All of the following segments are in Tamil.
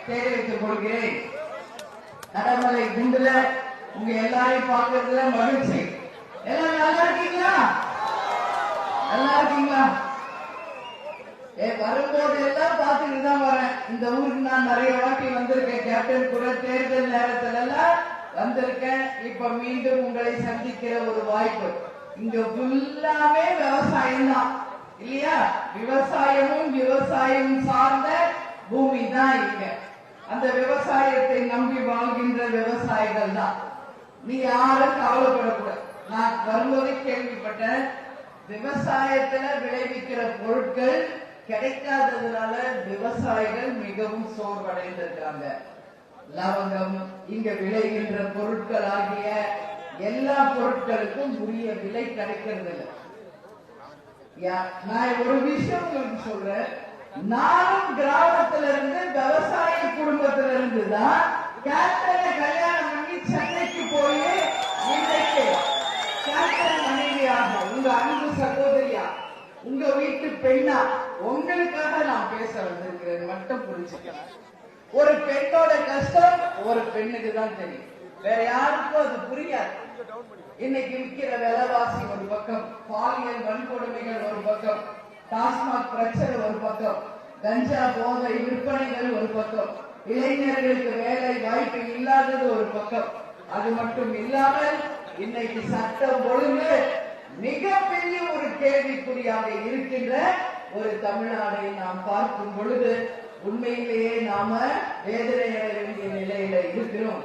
தேடி வைத்துக் கொள்கிறேன். கடமலை குண்டுல உங்க எல்லாரையும் பார்க்கறதுல மகிழ்ச்சி. எல்லாம் நல்லா இருக்கீங்களா? நல்லா இருக்கீங்களா? வரும்போது எல்லாம் பார்த்துட்டு தான் வரேன். இந்த ஊருக்கு நான் நிறைய வாட்டி வந்திருக்கேன். கேப்டன் கூட தேர்தல் நேரத்துல எல்லாம் வந்திருக்கேன். இப்ப மீண்டும் உங்களை சந்திக்கிற ஒரு வாய்ப்பு. இங்க ஃபுல்லாமே விவசாயம் தான் இல்லையா? விவசாயமும் விவசாயம் சார்ந்த பூமி தான் இங்க. அந்த விவசாயத்தை நம்பி வாழ்கின்ற விவசாயிகள் தான். நீ யாரும் கவலைப்படக்கூடாது. நான் வரும்போது கேள்விப்பட்டேன், விவசாயத்துல விளைவிக்கிற பொருட்கள் கிடைக்காததுனால விவசாயிகள் மிகவும் சோர்வடைந்திருக்காங்க. லவங்கம், இங்க விளைகின்ற பொருட்கள் ஆகிய எல்லா பொருட்களுக்கும் உரிய விலை கிடைக்கிறது இல்லை. நான் ஒரு விஷயம் உங்களுக்கு சொல்றேன். நானும் கிராமத்துல இருந்து விவசாய குடும்பத்தில இருந்து தான் கேப்டனை கல்யாணம் பண்ணி சென்னைக்கு போய் இன்றைக்கு கேப்டன் மனைவியாக, உங்க அன்பு சகோதரியா, உங்க வீட்டு பெண்ணா உங்களுக்காக நான் பேச வந்திருக்கிறேன். மட்டும் புரிஞ்சுக்கிறேன். ஒரு பெண்ணோட கஷ்டம் ஒரு பெண்ணுக்கு தான் தெரியும், வேற யாருக்கும் அது புரியாது. இன்னைக்கு விற்கிற விலைவாசி ஒரு பக்கம், பாலியல் வன்கொடுமைகள் ஒரு பக்கம், டாஸ்மாக் பிரச்சனை ஒரு பக்கம், கஞ்சா போதை விற்பனைகள் ஒரு பக்கம், இளைஞர்களுக்கு வேலை வாய்ப்பு இல்லாதது ஒரு பக்கம். அது மட்டும் இல்லாமல் இன்னைக்கு சட்டம் ஒழுங்கு மிகப்பெரிய ஒரு கேள்விக்குறியாக இருக்கின்ற ஒரு தமிழ்நாடை நாம் பார்க்கும் பொழுது உண்மையிலேயே நாம வேதனை அடைய வேண்டிய நிலையில இருக்கிறோம்.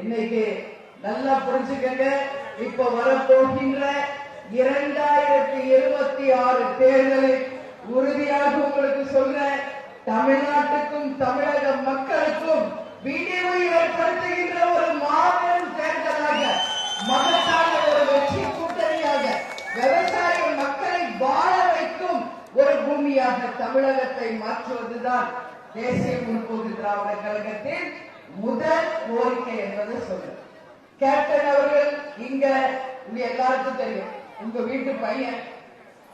இன்னைக்கு நல்லா புரிஞ்சுக்கங்க. இப்ப வரப்போகின்ற 2026 தேர்தலில் உறுதியாக உங்களுக்கு சொல்றேன், தமிழ்நாட்டுக்கும் தமிழக மக்களுக்கும் விடிவு ஏற்படுத்துகின்ற ஒரு மாபெரும் தேர்தலாக, மகத்தான ஒரு வெற்றி கூட்டணியாக, விவசாய மக்களை வாழ வைக்கும் ஒரு பூமியாக தமிழகத்தை மாற்றுவதுதான் தேசிய முற்போக்கு திராவிட கழகத்தின் முதல் கோரிக்கை என்பது சொல்றேன். கேப்டன் அவர்கள் இங்க எல்லாருக்கும் தெரியும், உங்க வீட்டு பையன்.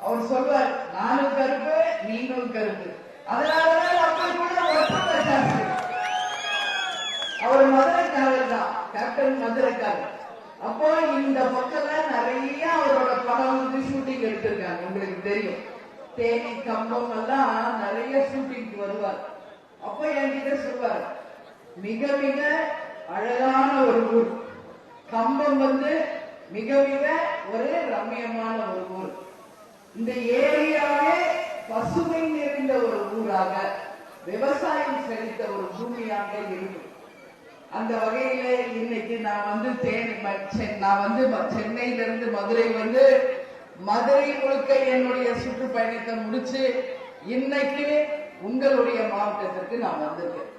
அவர் சொல்வார், நானும் கருப்பு நீங்களும் கருப்பு, அதனாலதான் அவங்களுக்குள்ள ஒற்றுமை ஜாஸ்தி. அவர் மதுரைக்காரர் தான், கேப்டன் மதுரைக்காரர். அப்போ இந்த மக்கள் நிறைய அவரோட படம் வந்து ஷூட்டிங் எடுத்திருக்காங்க. உங்களுக்கு தெரியும், தேனி கம்பம் எல்லாம் நிறைய ஷூட்டிங்க்கு வருவார். அப்ப என்கிட்ட சொல்வார், மிக மிக அழகான ஒரு ஊர் கம்பம், வந்து மிக மிக ஒரு ரம்மியமான ஒரு ஊர். இந்த ஏரியாவே பசுமை நிறைந்த ஒரு ஊராக, விவசாயம் செழித்த ஒரு பூமியாக இருக்கும். அந்த வகையில இன்னைக்கு நான் வந்து சென்னையிலிருந்து மதுரை வந்து மதுரை முழுக்க என்னுடைய சுற்றுப்பயணத்தை முடிச்சு இன்னைக்கு உங்களுடைய மாவட்டத்திற்கு நான் வந்திருக்கேன்.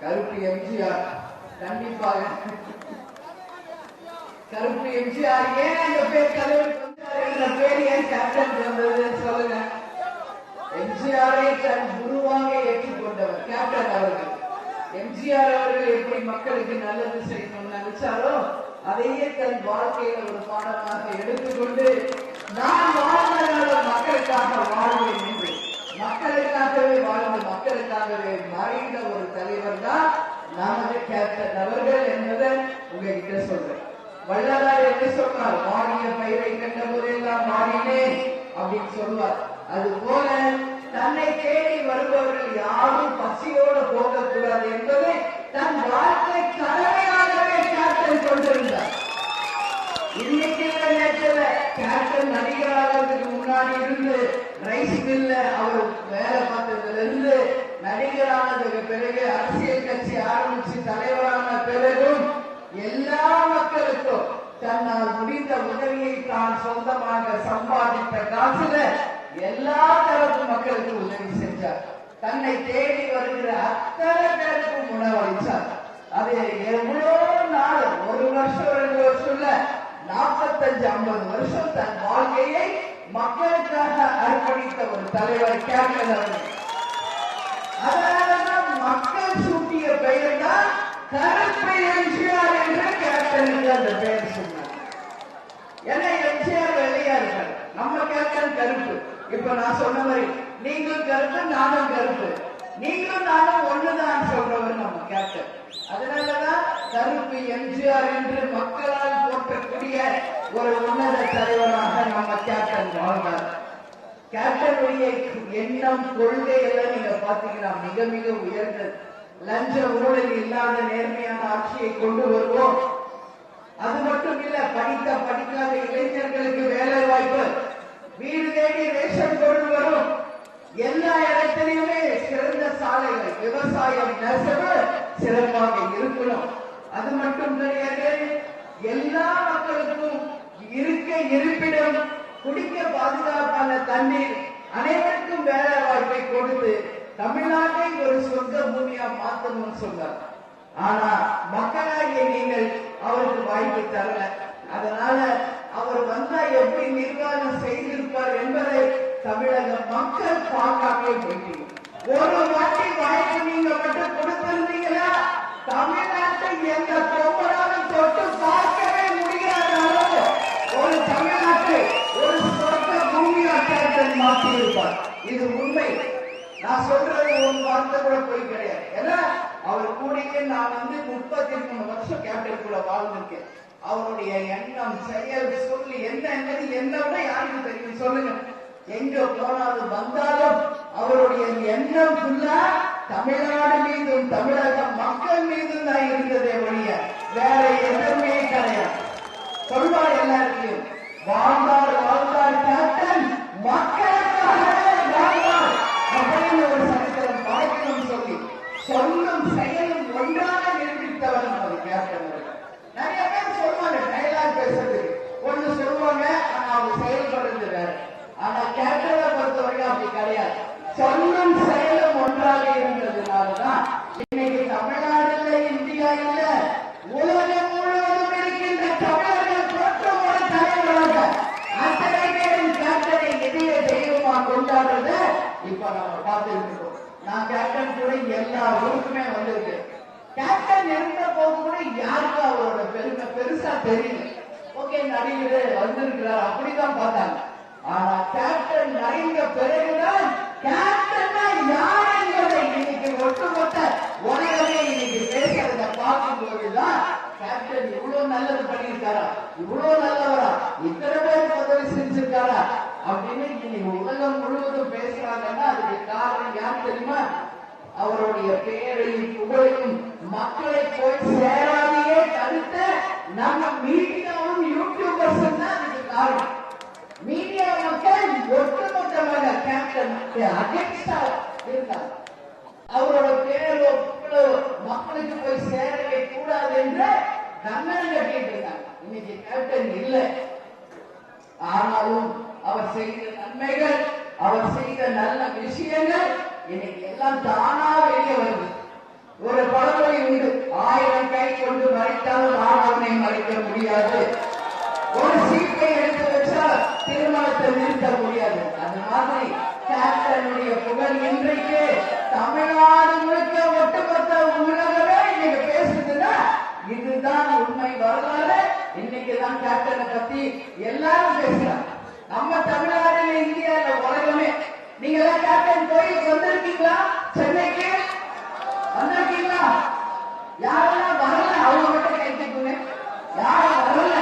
கருப்பு எம்ஜிஆர், கண்டிப்பாக கருப்பு எம்ஜிஆர். ஏன் அந்த பேர் தலைவர் பேர் ஏன் கேப்டன் வந்தது சொல்லுங்க. எம்ஜிஆரை தன் குருவாக ஏற்றுக்கொண்டவர் கேப்டன் அவர்கள். எம்ஜிஆர் அவர்கள் எப்படி மக்களுக்கு நல்லது செய்யணும்னு நினைச்சாரோ அதையே தன் வாழ்க்கையில ஒரு பாடமாக எடுத்துக்கொண்டு, நான் வாழ்ந்ததால மக்களுக்காக வாழ்வேன் என்று மக்களுக்காகவே வாழ்ந்து மக்களுக்காகவே மறைந்த ஒரு தலைவர் தான் நமது கேப்டன் அவர்கள் என்பதை உங்ககிட்ட சொல்றேன். வள்ளலார் என்ன சொல்றார், வாடிய பயிரை கண்ட போதெல்லாம் மாறினேன் அப்படின்னு சொல்வார். அது போல தன்னை தேடி வருபவர்கள் யாரும் பசியோடு போகக்கூடாது என்பதை தன் வாழ்க்கை கடமையாகவே கேப்டன் கொண்டிருந்தார். இன்னைக்கு நேரத்தில் கேப்டன் நடிகராகிறதுக்கு முன்னாடி இருந்து ரைஸ் மில்ல அவர் வேலை பார்த்ததுல இருந்து நடிகரானதுக்கு பிறகு அரசியல் கட்சி ஆரம்பிச்சு தலைவரான பிறகும் எல்லா மக்களுக்கும் தன்னால் முடிந்த உதவியை தான் சொந்தமாக சம்பாதித்த காசுல எல்லா தரப்பு மக்களுக்கு உதவி செஞ்சார். தன்னை தேடி வருகிற அத்தனை பேருக்கும் உணவளிச்சார். அது எவ்வளவு நாள், ஒரு வருஷம் 2 வருஷம் இல்ல, 45-50 வருஷம் தன் வாழ்க்கையை மக்களுக்காக அர்ப்பணித்த ஒரு தலைவர் கேப்டன் அவர்கள். அதனாலதான் மக்கள் சூட்டிய பெயர் தான் கருப்பு எம்ஜிஆர் என்று கேப்டனுக்கு அந்த பெயர் சொன்னார். ஏன்னா எம்ஜிஆர் வெள்ளையா இருக்காரு, நம்ம கேப்டன் கருப்பு. இப்ப நான் சொன்ன மாதிரி நீங்களும் கருப்பு நானும் கருப்பு, நீங்களும் நானும் ஒண்ணு ஒண்ணுதான் சொல்றவர் நம்ம கேப்டன். அதனாலதான் கருப்பு எம்ஜிஆர் என்று மக்களால் போற்றக்கூடிய ஒரு உன்னத தலைவராக நம்ம கேப்டன் வாழ்ந்தார். கேப்டனுடைய எண்ணம், கொள்கை எல்லாம் நீங்க பாத்தீங்கன்னா மிக மிக உயர்ந்தது. லஞ்ச ஊழல் இல்லாத நேர்மையான ஆட்சியை கொண்டு வருவோம். அது மட்டும் இல்ல, படிக்காத இளைஞர்களுக்கு வேலை வாய்ப்பு, வீடு தேடி ரேஷன் கொண்டு வரும், எல்லா இடத்திலுமே சிறந்த சாலைகள், விவசாயம், நெசவு சிறப்பாக இருக்கணும். அது மட்டும் கிடையாது, எல்லா மக்களுக்கும் இருக்க இருப்பிடம், குடிக்க பாதுகாப்பான தண்ணீர், அனைவருக்கும் வேலை வாய்ப்பை கொடுத்து தமிழ்நாட்டை ஒரு சொந்த பூமியா மாற்றணும்னு சொன்னார். ஆனா மக்களாகிய நீங்கள் அவருக்கு வாய்ப்பு தரல. அதனால அவர் வந்தா எப்படி நிர்வாகம் செய்திருப்பார் என்பதை தமிழக மக்கள் பார்க்காமலே போயிட்டீங்க. ஒரு வாட்டி வாய்ப்பு நீங்க மட்டும் கொடுத்திருந்தீங்கன்னா தமிழ்நாட்டை எந்த கோபுராலும் தொட்டு பார்க்கவே முடியாத அளவு ஒரு தமிழ்நாட்டை ஒரு சொந்த பூமியா கேப்டன் மாற்றி இருப்பார். இது உண்மை. நான் சொல்றது ஒரு வார்த்தை கூட போய் கிடையாது. ஏன்னா அவர் கூடயே நான் 33 வருஷம் கேப்டன் கூட வாழ்ந்திருக்கேன். அவருடைய எண்ணம், செயல், சொல்லி என்ன என்பது என்னோட யாருக்கு தெரியும் சொல்லுங்க. எங்க போனாலும் வந்தாலும் அவருடைய எண்ணம் ஃபுல்லா தமிழ்நாடு மீதும் தமிழக மக்கள் மீதும் தான் இருந்ததே ஒழிய வேற எதுவுமே கிடையாது. சொல்வார் எல்லாருக்கும், வாழ்ந்தார் வாழ்ந்தார் கேப்டன், மக்களுக்காகவே வாழ்ந்தார் அப்படின்னு ஒரு சரித்திரம் படைக்கணும் சொல்லி சொல்லும் செயலும் ஒன்றாக நிரூபித்தவர் நமது கேப்டன். நிறைய பேர் சொல்லுவாங்க டைலாக் பேசுறது ஒண்ணு சொல்லுவாங்க, ஆனா அவங்க செயல்படுறது வேற. ஆனா கேப்டனை பொறுத்தவரைக்கும் அப்படி கிடையாது. சொல்லும் செயலும் ஒன்றாக இருந்ததுனாலதான் இன்னைக்கு தமிழ்நாடு இல்ல, இந்தியா இல்ல, உலகம் முழுவதும் இருக்கின்ற தமிழர்கள் தோற்றம் ஒரு தலைவராக அத்தனை பேரும் கேப்டனை இதய தெய்வமா கொண்டாடுறத இப்ப நம்ம பார்த்துட்டு இருக்கோம். நான் கேப்டன் கூட எல்லா ஊருக்குமே வந்திருக்கேன். கேப்டன் இருந்த போது கூட யாருக்கும் அவரோட பெருமை பெருசா தெரியல. ஓகே, நடிகர் வந்திருக்கிறார் அப்படிதான் பார்த்தாங்க. ஆனா கேப்டன் மறைந்த பிறகுதான் கேப்டன் யார் என்பதை இன்னைக்கு ஒட்டுமொத்த உலகமே இன்னைக்கு பேசுறத பார்க்கும் போதுதான் கேப்டன் இவ்வளவு நல்லது பண்ணியிருக்காரா, இவ்வளவு நல்லவரா, இத்தனை பேருக்கு உதவி செஞ்சிருக்காரா அப்படின்னு இன்னைக்கு உலகம் முழுவதும் பேசுறாங்கன்னா அதுக்கு காரணம் யார் தெரியுமா? அவருடைய பெயரையும் புகழையும் மக்களை போய் சேராதையே தடுத்த நம்ம மீடியாவும் யூடியூபர்ஸ் தான் அதுக்கு காரணம். மீடியா மக்கள் ஒட்டுமொத்தமாக கேப்டன் அகேன்ஸ்டா இருந்தார். அவரோட பேரோ புகழோ மக்களுக்கு போய் சேரவே கூடாது என்று கண்ணன் கட்டிட்டு இருந்தாங்க. இன்னைக்கு கேப்டன் இல்லை. ஆனாலும் அவர் செய்த நன்மைகள், அவர் செய்த நல்ல விஷயங்கள் இன்னைக்கு எல்லாம் தானா வெளியே வருது. ஒரு பழமொழி உண்டு, 1000 கை கொண்டு மறைத்தாலும் ஆடவனை மறைக்க முடியாது. ஒரு சீட்டை எடுத்து வச்சா திருமணத்தை நிறுத்த முடியாது. அது மாதிரி கேப்டனுடைய புகழ் இன்றைக்கு தமிழ்நாடு முழுக்க ஒட்டுமொத்த உலகமே இன்னைக்கு பேசுதுன்னா இதுதான் உண்மை வரலாறு. இன்னைக்குதான் கேப்டனை பத்தி எல்லாரும் பேசுறாங்க. நம்ம தமிழ்நாடுல, இந்தியால, உலகமே. நீங்க எல்லாம் கேப்டன் கோயிலுக்கு வந்திருக்கீங்களா? சென்னைக்கு வந்திருக்கீங்களா? யாரெல்லாம் வரல அவங்க மட்டும் கை தூக்குங்க. யாரும் வரல,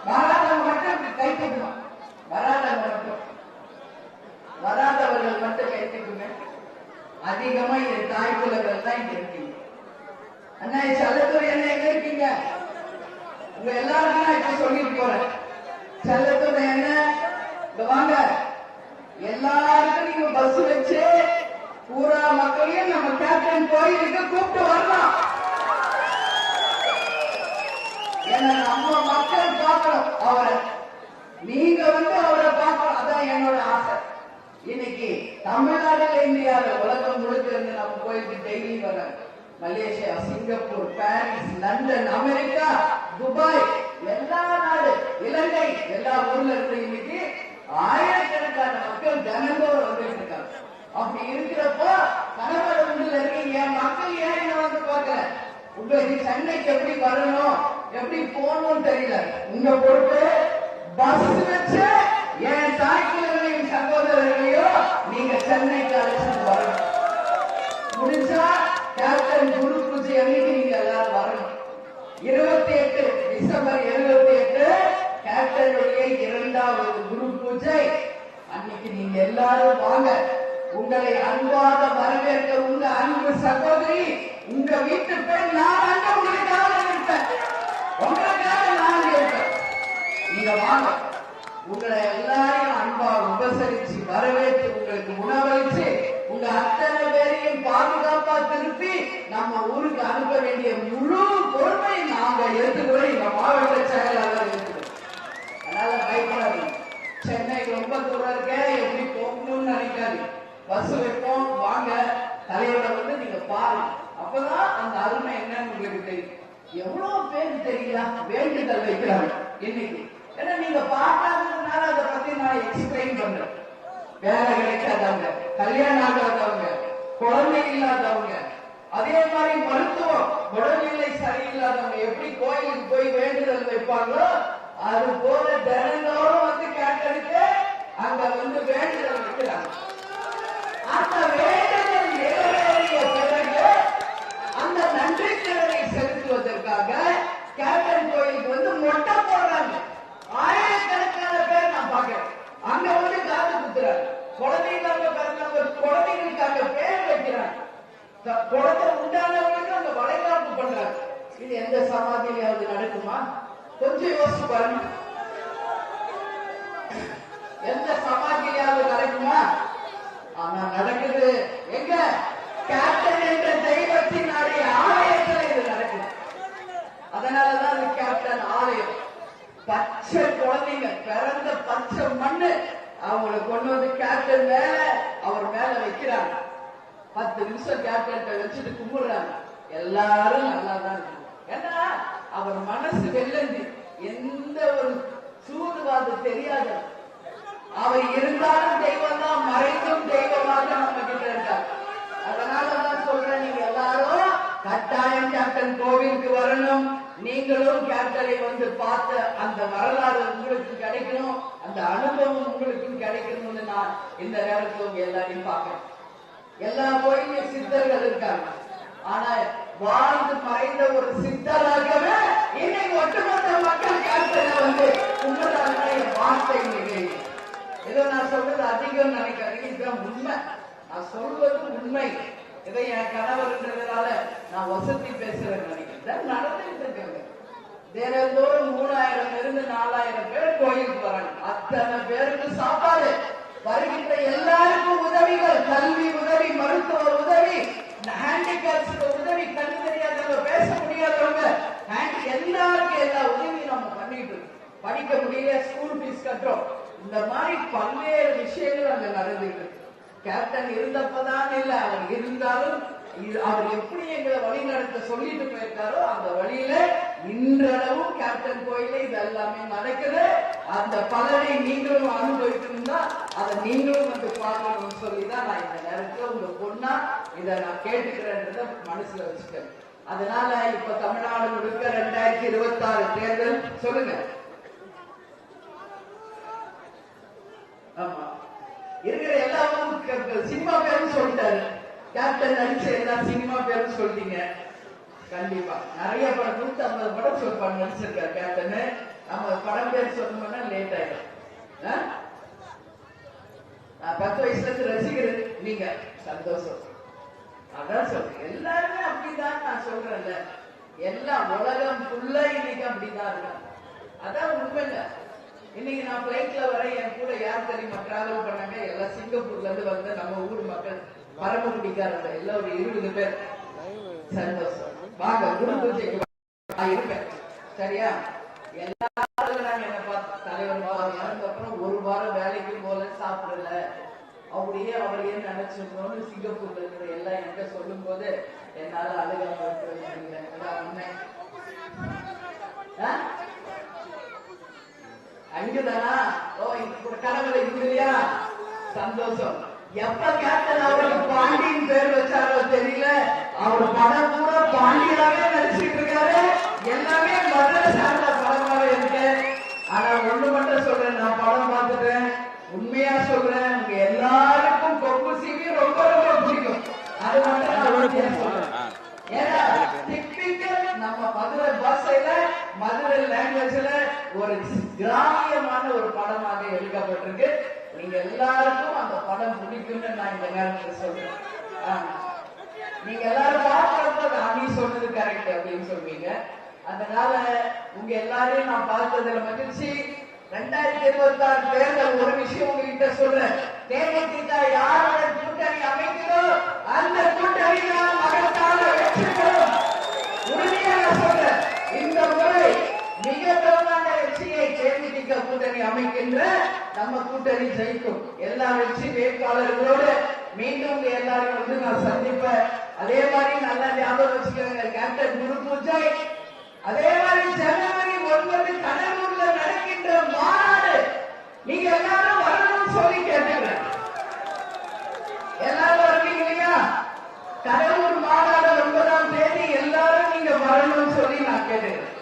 வராதவங்க மட்டும் கை தூக்கணும். வராதவர்கள் மட்டும் கை தூக்குங்க. அதிகமா இது தாய்க்குள்ளவர்கள் தான் இங்க இருக்கீங்க. அண்ணா செல்லத்துறை என்ன எங்க இருக்கீங்க? உங்க எல்லாருக்கும் நான் இப்ப சொல்லிட்டு போறேன். செல்லத்துறை என்ன இங்க வாங்க. எல்லாருக்கும் நீங்க பஸ் வச்சு பூரா மக்களையும் நம்ம கேப்டன் கோயிலுக்கு கூப்பிட்டு வரலாம். ஏன்னா நம்ம மக்கள் பார்க்கணும் அவரை, நீங்க அவரை பார்க்கணும். அதான் என்னோட ஆசை. இன்னைக்கு தமிழ்நாடுல, இந்தியாவில், உலகம் முழுக்க இருந்து நம்ம கோயிலுக்கு டெய்லி வர Malaysia, Singapore, Paris, London, America, Dubai, எல்லா நாடு, இலங்கை, எல்லா ஊர்ல இருந்து இன்னைக்கு ஆயிரக்கணக்கான மக்கள் தினந்தோறும் வந்துட்டு இருக்காங்க. அப்படி இருக்கிறப்போ கனவு ஒன்றுல இருக்கீங்க, மக்கள் ஏன் வந்து பார்க்கல. உங்களுக்கு சென்னைக்கு எப்படி வரணும், எப்படி போகணும்னு தெரியல. உங்க பொறுப்பு பஸ் வச்சு என் தாய்க்குள்ளவர்களையும் சகோதரர்களையோ நீங்க சென்னைக்கு அழைச்சிட்டு வரணும். முடிஞ்சா கேப்டன் குரு பூஜை அன்னைக்கு நீங்க எல்லாரும் வரணும். 28 டிசம்பர் 28 கேப்டனுடைய 2வது குரு பூஜை அன்னைக்கு நீங்க எல்லாரும் வாங்க. உங்களை அன்பாக வரவேற்க உங்க அன்பு சகோதரி, உங்க வீட்டு பெண் நான் அங்க உங்களுக்காக இருப்பேன். உங்களுக்காக நான் இருப்பேன். நீங்க வாங்க. உங்களை எல்லாரையும் அன்பா உபசரிச்சு வரவேற்று உங்களுக்கு உணவளிச்சு உங்க அத்தனை பேரையும் பாதுகாப்பா திருப்பி நம்ம ஊருக்கு அனுப்ப வேண்டிய முழு பொறுமை நாங்க எடுத்துக்கிறோம். எங்க மாவட்ட செயலாளர் எடுத்துக்கிறோம். அதனால பயப்படாதீங்க. சென்னை ரொம்ப தூரம் இருக்க, எப்படி போகணும்னு நினைக்காது. பஸ் வைப்போம், வாங்க. தலைவரை வந்து நீங்க பாருங்க. அப்பதான் அந்த அருமை என்னன்னு உங்களுக்கு தெரியும். எவ்வளவு பேர் தெரியல வேண்டுதல் வைக்கிறாங்க இன்னைக்கு. ஏன்னா நீங்க பார்க்காததுனால அதை பத்தி நான் எக்ஸ்பிளைன் பண்றேன். வேலை கிடைக்காதவங்க, கல்யாணம் ஆகாதவங்க, குழந்தை இல்லாதவங்க, அதே மாதிரி மருத்துவம் உடல்நிலை சரியில்லாதவங்க எப்படி கோயிலுக்கு போய் வேண்டுதல் வைப்பாங்களோ அது போல தினந்தோறும் வந்து கேட்டதுக்கு அங்க வந்து வேண்டுதல் வைக்கிறாங்க. அந்த வேண்டுதல் நிறைவேறிய பிறகு அந்த நன்றிக்கடனை செலுத்துவதற்காக கேப்டன் கோயிலுக்கு வந்து மொட்டை போடுறாங்க. ஆயிரக்கணக்கான பேர் நான் பாக்கிறேன். அங்க வந்து காது குத்துறாங்க. குழந்தைங்க பிறந்தவங்க குழந்தைங்களுக்கு அங்க பேர் வைக்கிறாங்க. குழந்தை உண்டானவங்களுக்கு அங்க வளைகாப்பு பண்றாங்க. இது எந்த சமாதியிலாவது நடக்குமா? கொஞ்சம் யோசிச்சு பாருங்க. எந்த சமாதியிலாவது நடக்குமா? ஆனா நடக்குது. எங்க? கேப்டன் என்ற தெய்வத்தின் ஆலயத்தில் இது நடக்குது. அதனாலதான் இது கேப்டன் ஆலயம். பச்சை குழந்தைங்க பிறந்த பச்சை மண்ணு அவங்களை கொண்டு வந்து கேப்டன் மேல அவர் மேல வைக்கிறாங்க. 10 நிமிஷம் கேப்டன் வச்சுட்டு கும்பிடுறாங்க. எல்லாரும் நல்லா தான் இருக்கு. ஏன்னா அவர் மனசு வெள்ளந்தி, எந்த ஒரு சூதுவாது தெரியாது. அவர் இருந்தாலும் தெய்வம் தான், மறைந்தும் தெய்வமாக நம்ம கிட்ட இருக்கார். அதனாலதான் சொல்றேன், நீங்க எல்லாரும் கட்டாயம் கேப்டன் கோவிலுக்கு வரணும். நீங்களும் கேப்டனை வந்து பார்த்த அந்த வரலாறு உங்களுக்கு கிடைக்கணும், அந்த அனுபவம் உங்களுக்கும் கிடைக்கணும்னு நான் இந்த நேரத்தில் உங்க எல்லாரையும் பார்க்கிறேன். எல்லா கோயிலும் சித்தர்கள் இருக்காங்க. ஆனா வாழ்ந்து மறைந்த ஒரு சித்தராகவே இன்னைக்கு ஒட்டுமொத்த மக்கள் கேப்டனை வந்து உங்களுடைய வார்த்தை நிகழ்ச்சி. ஏதோ நான் சொல்றது அதிகம் நினைக்கிறேன், இதுதான் உண்மை. நான் சொல்வது உண்மை. இதை என் கணவர்ன்றதுனால நான் வசதி பேசுறேன்னு நினைக்கிறேன். நடந்துட்டு இருக்காங்க. தினந்தோறும் 3000 இருந்து 4000 பேர் கோயிலுக்கு வராங்க. அத்தனை பேருக்கு சாப்பாடு, வருகின்ற எல்லாருக்கும் உதவிகள், கல்வி உதவி, மருத்துவ உதவி, ஹேண்டிகேப்ஸ்க்கு உதவி, கண் தெரியாதவங்க, பேச முடியாதவங்க, எல்லாருக்கும் எல்லா உதவியும் நம்ம பண்ணிட்டு படிக்க முடியல, ஸ்கூல் ஃபீஸ் கட்டுறோம். இந்த மாதிரி பல்வேறு விஷயங்கள் அங்க நடந்துட்டு. கேப்டன் இருந்தப்பதான் இல்ல, அவர் இருந்தாலும் அவர் எப்படி எங்களை வழி நடத்த சொல்லிட்டு போயிருக்காரோ அந்த வழியில இன்றளவும் கேப்டன் கோயில இது எல்லாமே நடக்குது. அந்த பலனை நீங்களும் அனுபவிக்கணும்னா அதை நீங்களும் வந்து பார்க்கணும்னு சொல்லிதான் நான் இந்த நேரத்தில் உங்க பொண்ணா இதை நான் கேட்டுக்கிறேன்றத மனசுல வச்சுட்டேன். அதனால இப்ப தமிழ்நாடு முழுக்க 2026 தேர்தல் சொல்லுங்க. ஆமா, இருக்கிற எல்லா சினிமா பேரும் சொல்லிட்டாரு. கேப்டன் நடிச்ச எல்லா சினிமா பேரும் சொல்லிட்டீங்க. கண்டிப்பா நிறைய படம் 150 படம் நடிச்சிருக்காரு கேப்டன். நம்ம படம் பேர் சொல்லணும்னா லேட் ஆயிடும். 10 வயசுல இருந்து ரசிகர் நீங்க, சந்தோஷம். அதான் சொல்றேன், எல்லாருமே அப்படிதான். நான் சொல்றேன்ல, எல்லா உலகம் ஃபுல்லா இன்னைக்கு அப்படிதான் இருக்காங்க. அதான் உண்மைங்க. இன்னைக்கு நான் பிளைட்ல வர என் கூட யார் தெரியுமா டிராவல் பண்ணாங்க? எல்லாம் சிங்கப்பூர்ல இருந்து வந்து நம்ம ஊர் மக்கள், பரமக்குடிக்காரங்க எல்லாம் ஒரு 20 பேர். சந்தோஷம். வாங்க, குரு பூஜைக்கு இருப்பேன். சரியா? எல்லாரும் நாங்க என்ன பார்த்து தலைவர் இறந்த அப்புறம் 1 வாரம் வேலைக்கு போல சாப்பிடல அப்படியே அவரையே நினைச்சிருந்தோம்னு சிங்கப்பூர்ல இருக்கிற எல்லாம் என்கிட்ட சொல்லும் போது என்னால அழுகாம உண்மை. அங்குதானா? ஓ, கடவுளை இல்லையா? சந்தோஷம். எப்ப கேப்டன் அவருக்கு பாண்டியன் பேர் வச்சாரோ தெரியல, அவர் படம் கூட பாண்டியனாவே நடிச்சுட்டு இருக்காரு. எல்லாமே மதுரை சார்ந்த படமாவே இருக்கு. ஆனா ஒண்ணு மட்டும் சொல்றேன், நான் படம் பார்த்துட்டேன், உண்மையா சொல்றேன், உங்க எல்லாருக்கும் கொப்பு சீவி ரொம்ப ரொம்ப பிடிக்கும். அது மட்டும் நான் சொல்றேன். ஏன்னா டிப்பிக்கல் நம்ம மதுரை பாஷையில மதுரை லாங்குவேஜ்ல ஒரு கிராமியமான ஒரு படமாக எடுக்கப்பட்டிருக்கு. நீங்க எல்லாருக்கும் அந்த படம் பிடிக்கும்னு நான் இந்த நேரத்தில் சொல்றேன். நீங்க எல்லாரும் பார்க்கறப்ப அணி சொன்னது கரெக்ட் அப்படின்னு சொல்வீங்க. அதனால உங்க எல்லாரையும் நான் பார்த்ததுல மகிழ்ச்சி. 2026 தேர்தல் ஒரு விஷயம் உங்ககிட்ட சொல்றேன். தேமுதிக யாருடன் கூட்டணி அமைக்கிறோம் அந்த கூட்டணி தான் மகத்தான வெற்றி பெறும். உறுதியாக சொல்றேன். இந்த முறை மிக பிரமாண்ட வெற்றியை தேமுதிக கூட்டணி அமைக்கின்ற நம்ம கூட்டணி ஜெயிக்கும். எல்லா வெற்றி வேட்பாளர்களோடு மீண்டும் எல்லாரும் வந்து நான் சந்திப்பேன். அதே மாதிரி நல்லா ஞாபகம் வச்சுக்கோங்க, கேப்டன் குரு பூஜை. அதே மாதிரி ஜனவரி 9 கடலூர்ல நடக்கின்ற மாநாடு நீங்க எல்லாரும் வரணும்னு சொல்லி கேட்டுக்கிறேன். எல்லாரும் வருவீங்க இல்லையா? கடலூர் மாநாடு 9ஆம் தேதி எல்லாரும் நீங்க வரணும்னு சொல்லி நான் கேட்டுக்கிறேன்.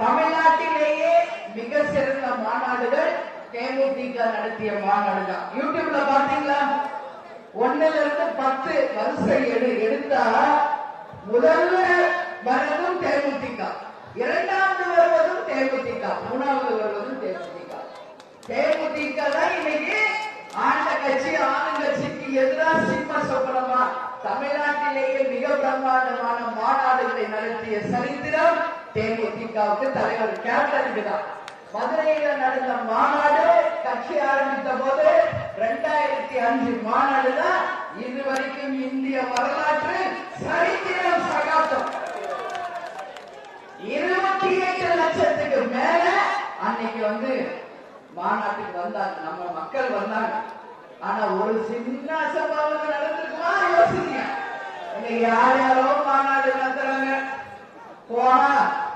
தமிழ்நாட்டிலேயே மிக சிறந்த மாநாடுகள் தேமுதிக நடத்திய மாநாடு தான். யூடியூப்ல பாத்தீங்களா? 1ல இருந்து 10 வரிசை எடுத்தா முதல்ல வருவதும் தேமுதிக, இரண்டாவது வருவதும் தேமுதிக, மூணாவது வருவதும் தேமுதிக. தேமுதிக தான் இன்னைக்கு ஆண்ட கட்சி ஆளுங்கட்சிக்கு எதிராக சிம்ம சொப்பனமா தமிழ்நாட்டிலேயே மிக பிரம்மாண்டமான மாநாடுகளை நடத்திய சரித்திரம் தேமுதிகவுக்கு தலைவர் கேப்டனுக்கு தான். மதுரையில நடந்த மாநாடு கட்சி ஆரம்பித்த போது 2005 மாநாடு தான் இதுவரைக்கும் இந்திய வரலாற்று சரித்திரம் சகாப்தம். 28 லட்சத்துக்கு மேல அன்னைக்கு வந்து மாநாட்டுக்கு வந்தாங்க, நம்ம மக்கள் வந்தாங்க. ஆனா ஒரு சின்ன சம்பவம் நடந்திருக்குமா யோசிங்க. இன்னைக்கு யார் யாரோ மாநாடு நடத்துறாங்க, போனா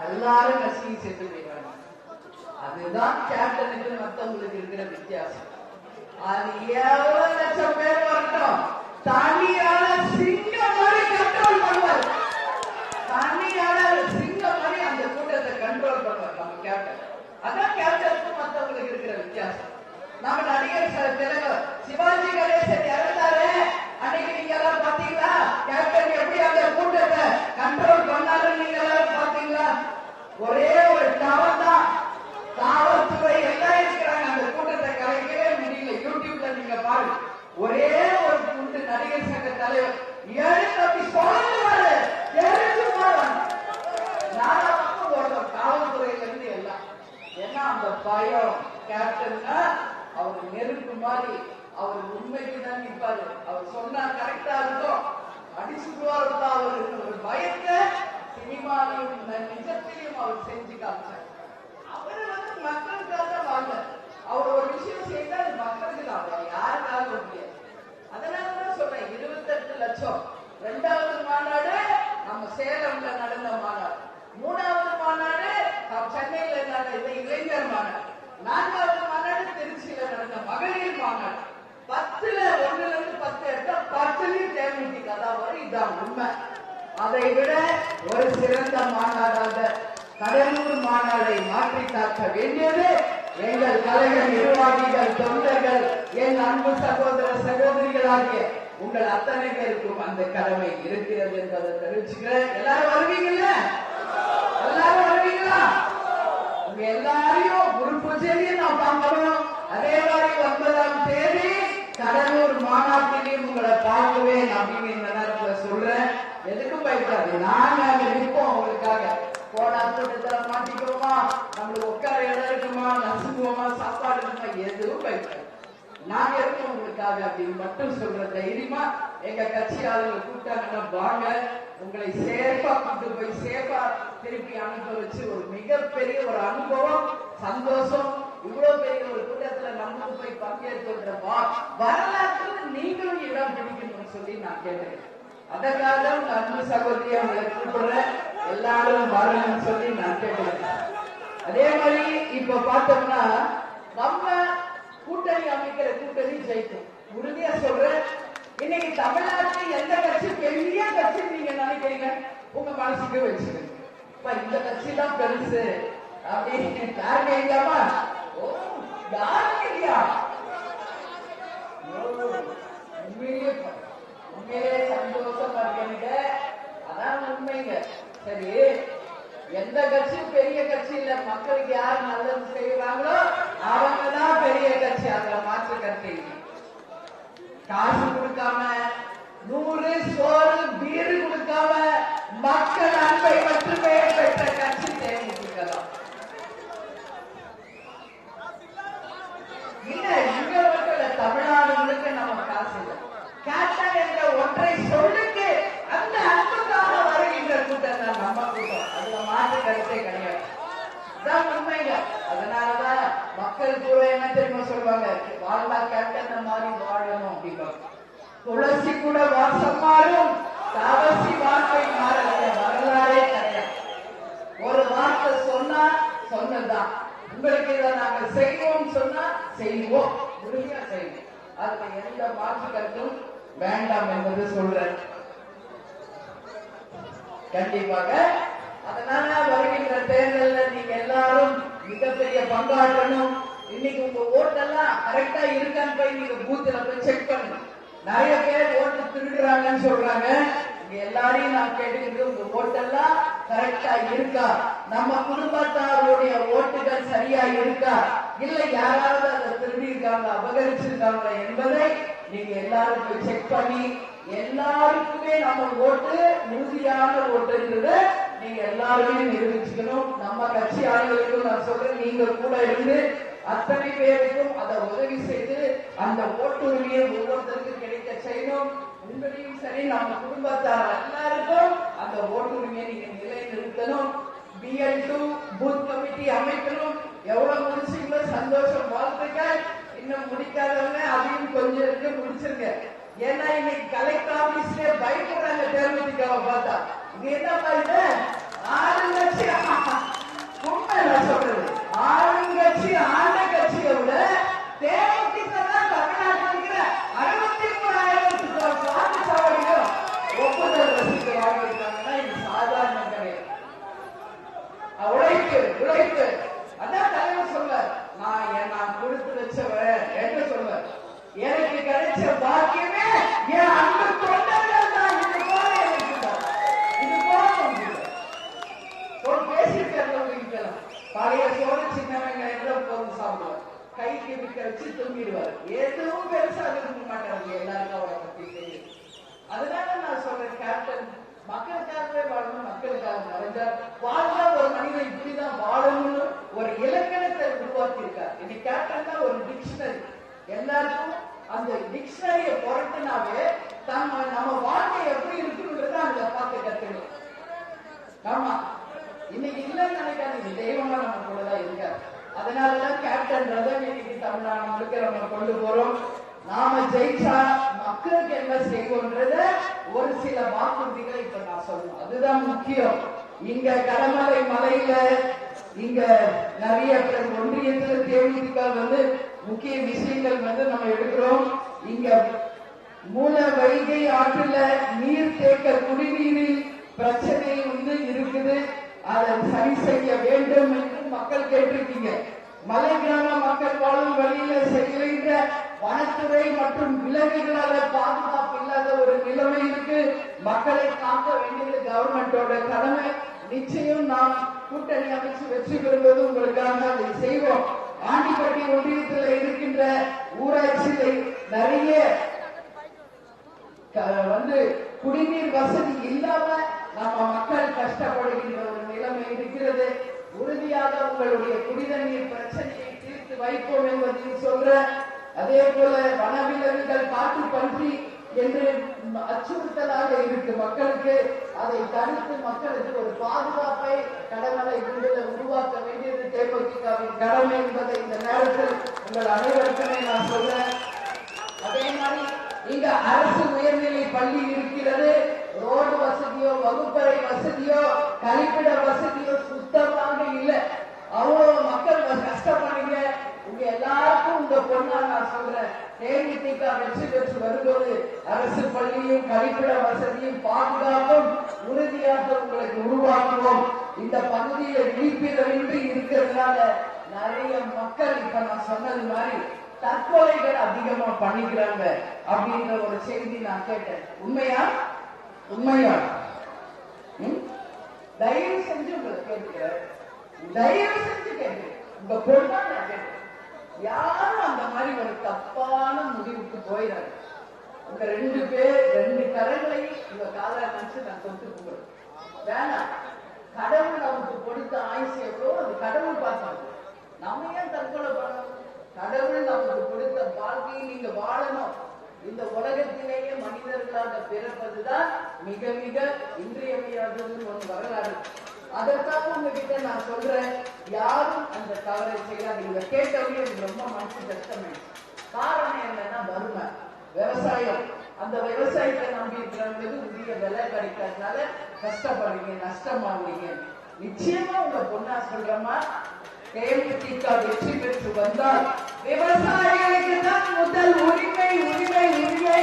எல்லாரும் கட்சியை சேர்த்து போயிடுறாங்க. அதுதான் கேப்டனுக்கு மத்தவங்களுக்கு இருக்கிற வித்தியாசம். அது எவ்வளவு லட்சம் பேர் வரட்டும், தனியால சிங்கம் மாதிரி கண்ட்ரோல் பண்ணுவார். தனியால சிங்கம் மாதிரி அந்த கூட்டத்தை கண்ட்ரோல் பண்ணுவார் நம்ம கேப்டன். அதான் கேப்டனுக்கும் மத்தவங்களுக்கு இருக்கிற வித்தியாசம். நம்ம நடிகர் திலகம் சிவாஜி கணேசன் இறந்தாரு, அன்னைக்கு நீங்க எல்லாம் பாத்தீங்களா? கேப்டன் எப்படி அந்த கூட்டத்தை கண்ட்ரோல் பண்ணாரு நீங்க எல்லாரும் பாத்தீங்களா? ஒரே ஒரு டவர் தான், காவல்துறை எல்லாம் இருக்கிறாங்க, அந்த கூட்டத்தை கலைக்கவே முடியல. யூடியூப்ல நீங்க பாருங்க, ஒரே ஒரு கூட்டு நடிகர் சங்க தலைவர் எழுந்து அப்படி சொல்லுவாரு, எழுந்து போறாங்க. நானும் ஒரு காவல்துறையில இருந்து எல்லாம். ஏன்னா அந்த பயம் கேப்டன்னா அவர் நெருப்பு மாதிரி, அவர் உண்மைக்கு தான் நிற்பாரு. அவர் சொன்னா கரெக்டா இருக்கும், அடிச்சுடுவாரு. அவருக்கு ஒரு பயத்தை சினிமாவிலும் நிஜத்திலையும் அவர் செஞ்சு காமிச்சார். அவர் வந்து மக்களுக்காக தான் வாங்க. அவர் ஒரு விஷயம் செய்தா அது மக்களுக்கு தான், யாருக்காக முடியாது. அதனாலதான் சொல்றேன் 28 லட்சம். 2வது மாநாடு நம்ம சேலம்ல நடந்த மாநாடு, 3வது மாநாடு சென்னையில நடந்த இளைஞர் மாநாடு, 4வது மாநாடு திருச்சியில நடந்த மகளிர் மாநாடு. 10ல 1ல இருந்து 10 எடுத்தா 10லயும் தேமுதிக தான் வரும். இதுதான் உண்மை. அதை விட ஒரு சிறந்த மாநாடாக கடலூர் மாநாடை மாற்றி காக்க வேண்டியது எங்கள் கழக நிர்வாகிகள், தொண்டர்கள், என் அன்பு சகோதர சகோதரிகளாகிய உங்கள் அத்தனை பேருக்கும் அந்த கடமை இருக்கிறது என்பதை தெரிவிச்சுக்கிறேன். எல்லாரும் வருவீங்கல்ல? எல்லாரும் வருவீங்களா? உங்க எல்லாரையும் குரு பூஜையிலையும் நான் பார்க்கணும். அதே மாதிரி 9ஆம் தேதி கடலூர் மாநாட்டிலையும் உங்களை பார்க்குவேன் அப்படின்னு இந்த நேரத்தில் சொல்றேன். எதுக்கும் பயப்படாது, நாங்க அங்க நிற்போம் உங்களுக்காக. போனா கூட்டத்துல மாட்டிக்குவோமா, நம்மளுக்கு உட்கார இடம் இருக்குமா, நசுக்குவோமா, சாப்பாடு இருக்குமா, எதுவும் பயப்படாது. நாங்க இருக்கோம் உங்களுக்காக அப்படின்னு மட்டும் சொல்ற தைரியமா எங்க கட்சி ஆளுநர் கூட்டாங்கன்னா வாங்க. உங்களை சேஃபா கொண்டு போய் சேஃபா திருப்பி அனுப்ப வச்சு ஒரு மிகப்பெரிய ஒரு அனுபவம், சந்தோஷம். இவ்வளவு பெரிய ஒரு கூட்டத்துல நம்மளும் போய் பங்கேற்கின்ற வரலாற்று நீங்களும் இடம் பிடிக்கணும்னு சொல்லி நான் கேட்டேன். அதற்காக உங்க அன்பு சகோதரியை உங்களை கூப்பிடுறேன், எல்லாரும் வரணும்னு சொல்லி நான் கேட்டேன். அதே மாதிரி இப்ப பார்த்தோம்னா நம்ம கூட்டணி அமைக்கிற கூட்டணி ஜெயிக்கும். உறுதியா சொல்றேன். இன்னைக்கு தமிழ்நாட்டில் எந்த கட்சி பெரிய கட்சி நீங்க நினைக்கிறீங்க உங்க மனசுக்கு வச்சுக்கோங்க. இந்த கட்சி தான் பெருசு அப்படின்னு யாருமே இல்லையாமா? யாருமே இல்லையா? உண்மையிலே சந்தோஷமா இருக்கு எனக்கு. சரி, எந்த கட்சியும் பெரிய கட்சி இல்ல. மக்களுக்கு யார் நல்லது செய்யறாங்களோ அவங்கதான் பெரிய கட்சி. அதுல மாற்று கருத்து. காசு கொடுக்காம 100 சோறு பீரு கொடுக்காம மக்கள் அன்பை மட்டுமே பெற்ற கட்சி தேமுதிக தான். இல்ல, இங்க மட்டும் தமிழ்நாடு முழுக்க நம்ம காசு இல்லை. கேப்டன் என்ற ஒன்றை சொல்லுக்கு அந்த அன்புக்காக வருகின்ற கூட்டம் தான் நம்ம கூட்டம். அதுல மாற்று கருத்தே கிடையாது. உண்மைங்க. அதனாலதான் மக்கள் கூட என்ன தெரியுமா சொல்லுவாங்க, வாழ்ந்தா கேப்டன் மாதிரி வாழணும் அப்படிம்பாங்க. துளசி கூட வாசம் மாறும், தவசி வார்த்தை மாறல. வரலாறே கிடையாது. ஒரு வார்த்தை சொன்னா சொன்னதுதான். உங்களுக்கு இதை நாங்க செய்வோம் சொன்னா செய்வோம், உறுதியா செய்வோம். அதுல எந்த மாற்று கருத்தும் வேண்டாம் என்பது சொல்றேன். கண்டிப்பாக. அதனால வருகின்ற தேர்தலில் நீங்க எல்லாரும் மிகப்பெரிய பங்காற்றணும். இன்னைக்கு உங்க ஓட்டெல்லாம் கரெக்டா இருக்கான்னு போய் நீங்க பூத்துல போய் செக் பண்ணுங்க. நிறைய பேர் ஓட்டு திருடுறாங்கன்னு சொல்றாங்க. எல்லாரையும் நான் கேட்டுக்கிட்டு உங்க ஓட்டெல்லாம் கரெக்டா இருக்கா, நம்ம குடும்பத்தாருடைய ஓட்டுகள் சரியா இருக்கா, இல்ல யாராவது அதை திருடி இருக்காங்க, அபகரிச்சிருக்காங்க என்பதை நீங்க எல்லாரும் போய் செக் பண்ணி எல்லாருக்குமே நம்ம ஓட்டு உறுதியான ஓட்டுன்றது நீங்க எல்லாருமே நிரூபிச்சுக்கணும். நம்ம கட்சி ஆளுங்களுக்கும் நான் சொல்றேன், நீங்க கூட இருந்து அத்தனை பேருக்கும் அதை உதவி செய்து அந்த ஓட்டுரிமையை ஒவ்வொருத்தருக்கும் கிடைக்க செய்யணும். உங்களையும் சரி, நம்ம குடும்பத்தார் எல்லாருக்கும் அந்த ஓட்டுரிமையை நீங்க நிலைநிறுத்தணும். BL2 பூத் கமிட்டி அமைக்கணும். எவ்வளவு முடிச்சீங்களோ சந்தோஷம், வாழ்த்துக்கள். இன்னும் முடிக்காதவங்க அதையும் கொஞ்சம் இருக்கு, முடிச்சிருங்க. ஏன்னா இன்னைக்கு கலெக்டர் ஆபீஸ்ல பயப்படுறாங்க தேர்தலுக்காக பார்த்தா. இது என்ன பாருங்க, ஆளுங்கட்சி உண்மை நான் சொல்றது, ஆளுங்கட்சி ஆண்ட கட்சியை விட தேமுதிக தான் தமிழ்நாட்டில் இருக்கிற 63,000 வாக்குச்சாவடியும் ஒப்புதல் ரசீது வாங்கியிருக்காங்கன்னா இது சாதாரண கிடையாது. உழைப்பு உழைப்பு. அதான் தலைவர் சொல்வார், நான் கொடுத்து வச்சவன் என்று சொல்வார். எனக்கு கிடைச்ச பாக்கியமே என் அன்பு தொண்டர்கள் தான். இது போல இது போல பேசிட்டு பழைய சோறு சின்னவங்க எல்லாம் சாப்பிடுவார், கைக்கு விற்க வச்சு தூங்கிடுவார். எதுவும் பெருசா இருக்க மாட்டாங்க. எல்லாருக்கும் அவரை பத்தி தெரியும். அதனால நான் சொல்றேன், கேப்டன் மக்களுக்காகவே வாழணும், மக்களுக்காக நிறைஞ்சார். வாழ்ந்தா ஒரு மனிதன் இப்படிதான் வாழணும்னு ஒரு இலக்கணத்தை உருவாக்கி இருக்கார். இன்னைக்கு கேப்டன் தான் ஒரு டிக்ஷனரி. எல்லாருக்கும் அந்த டிக்ஷனரியை புரட்டினாவே நம்ம வாழ்க்கை எப்படி இருக்குன்றத அங்க பார்த்து கத்துக்கணும். ஆமா, இன்னைக்கு இல்லைன்னு நினைக்காதீங்க, தெய்வமா நம்ம கூடதான் இருக்காரு. அதனாலதான் கேப்டன் ரதன் இன்னைக்கு தமிழ்நாடு முழுக்க நம்ம கொண்டு போறோம். நாம ஜெயிச்சா மக்களுக்கு என்ன செய்வோன்றத ஒரு சில வாக்குறுதிகளை இப்ப நான் சொல்லணும். அதுதான் முக்கியம். இங்க கடமலை மலையில இங்க நிறைய ஒன்றியத்துல தேமுதிக முக்கிய விஷயங்கள் நம்ம எடுக்கிறோம். இங்க மூல வைகை ஆற்றுல நீர் தேக்க குடிநீரில் பிரச்சனை இருக்குது. அதை சரி செய்ய வேண்டும் என்று மக்கள் கேட்டிருக்கீங்க. மலை கிராம மக்கள் வாழும் வழியில செய்கின்ற வனத்துறை மற்றும் விலங்குகளால பாதுகாப்பு இல்லாத ஒரு நிலைமை இருக்கு. மக்களை காக்க வேண்டியது கவர்மெண்டோட கடமை. நிச்சயம் நாம் கூட்டணி அமைச்சு வெற்றி பெறுவது உங்களுக்காக அதை செய்வோம். ஆண்டிப்பட்டி ஒன்றியத்தில் இருக்கின்ற ஊராட்சியில் நிறைய குடிநீர் வசதி இல்லாம நம்ம மக்கள் கஷ்டப்படுகின்ற ஒரு நிலைமை இருக்கிறது. உறுதியாக உங்களுடைய குடிநீர் பிரச்சனையை தீர்த்து வைப்போம் என்பதையும் சொல்ற. அதே போல வனவிலங்குகள் காட்டு பன்றி என்று அச்சுறுத்தலாக இருக்கு மக்களுக்கு. அதை தடுத்து மக்களுக்கு ஒரு பாதுகாப்பை கடமலை உருவாக்க வேண்டியது தேமுதிகவின் கடமை என்பதை இந்த நேரத்தில் உங்கள் அனைவருக்குமே நான் சொல்றேன். அதே மாதிரி இங்க அரசு உயர்நிலை பள்ளி இருக்கிறது. ரோடு வசதியோ வகுப்பறை வசதியோ கழிப்பிட வசதியோ சுத்தமாக இல்லை. அவ்வளவு மக்கள் கஷ்டப்படுங்க. உங்க எல்லாருக்கும் உங்க பொண்ணா நான் சொல்றேன், தேமுதிக வெற்றி பெற்று வரும்போது அரசு பள்ளியும் கழிப்பிட வசதியும் பாதுகாப்பும் உறுதியாக உங்களுக்கு உருவாக்குவோம். இந்த பகுதியில விழிப்புணர்வு இருக்கிறதுனால நிறைய மக்கள் இப்ப நான் சொன்னது மாதிரி தற்கொலைகள் அதிகமா பண்ணிக்கிறாங்க அப்படின்ற ஒரு செய்தி நான் கேட்டேன். உண்மையா? உண்மையா? தயவு செஞ்சு உங்களை கேட்கிறேன், தயவு செஞ்சு கேட்கிறேன், உங்க பொண்ணா நான் கேட்கிறேன், யாரும் அந்த மாதிரி ஒரு தப்பான முடிவுக்கு போயிடாது. உங்க 2 பேர் 2 கரங்களையும் உங்க காதல நினைச்சு நான் தொட்டு கும்பிடுறேன். வேணாம், கடவுள் நமக்கு கொடுத்த ஆயுசு எவ்வளோ அது கடவுள் பார்ப்பாங்க. நம்ம ஏன் தற்கொலை பண்ணணும்? கடவுள் நமக்கு கொடுத்த வாழ்க்கையை நீங்க வாழணும். இந்த உலகத்திலேயே மனிதர்களாக பிறப்பதுதான் மிக மிக இன்றியமையாதது ஒரு வரலாறு. அதற்காக உங்ககிட்ட நான் சொல்றேன், யாரும் அந்த தவறை செய்யாதீங்க. கேட்டவங்க எனக்கு ரொம்ப மனசு கஷ்டமாயிடுச்சு. காரணம் என்னன்னா வறுமை, விவசாயம். அந்த விவசாயத்தை நம்பி இருக்கிறவங்களுக்கு உரிய விலை கிடைக்காதனால கஷ்டப்படுறீங்க, நஷ்டமாவீங்க. நிச்சயமா உங்க பொண்ணா சொல்றமா, தேமுதிக வெற்றி பெற்று வந்தால் விவசாயிகளுக்கு தான் முதல் உரிமை உரிமை உரிமை.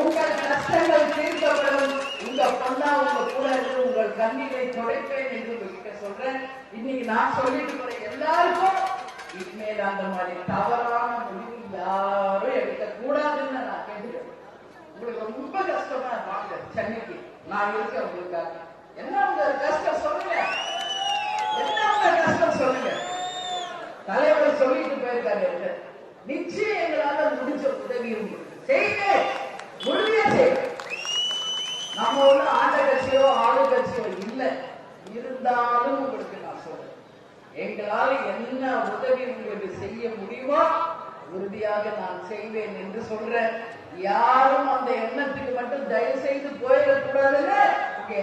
உங்கள் கஷ்டங்கள் தீர்க்கப்படும். உங்க பொண்ணா உங்க கூட இருந்து உங்கள் கண்ணீரை துடைப்பேன் என்று உங்ககிட்ட சொல்றேன். இன்னைக்கு நான் சொல்லிட்டு போற எல்லாருக்கும் இனிமேல் அந்த மாதிரி தவறான முடிவு யாரும் எடுக்க கூடாதுன்னு நான் கேட்டுக்கிறேன். உங்களுக்கு ரொம்ப கஷ்டமா வாங்க சென்னைக்கு, நான் இருக்க உங்களுக்காக. என்ன உங்க கஷ்டம் சொல்லுங்க, என்ன உங்க கஷ்டம் சொல்லுங்க. தலைவர் சொல்லிட்டு போயிருக்காரு, நிச்சயம் எங்களால முடிஞ்ச உதவி செய்யுங்க, உறுதியா செய்யுங்க. நம்ம ஒண்ணு ஆண்ட கட்சியோ ஆளு கட்சியோ இல்ல, இருந்தாலும் உங்களுக்கு நான் சொல்றேன், எங்களால என்ன உதவி உங்களுக்கு செய்ய முடியுமோ உறுதியாக நான் செய்வேன் என்று சொல்றேன். யாரும் அந்த எண்ணத்துக்கு மட்டும் தயவு செய்து போயிடக்கூடாதுன்னு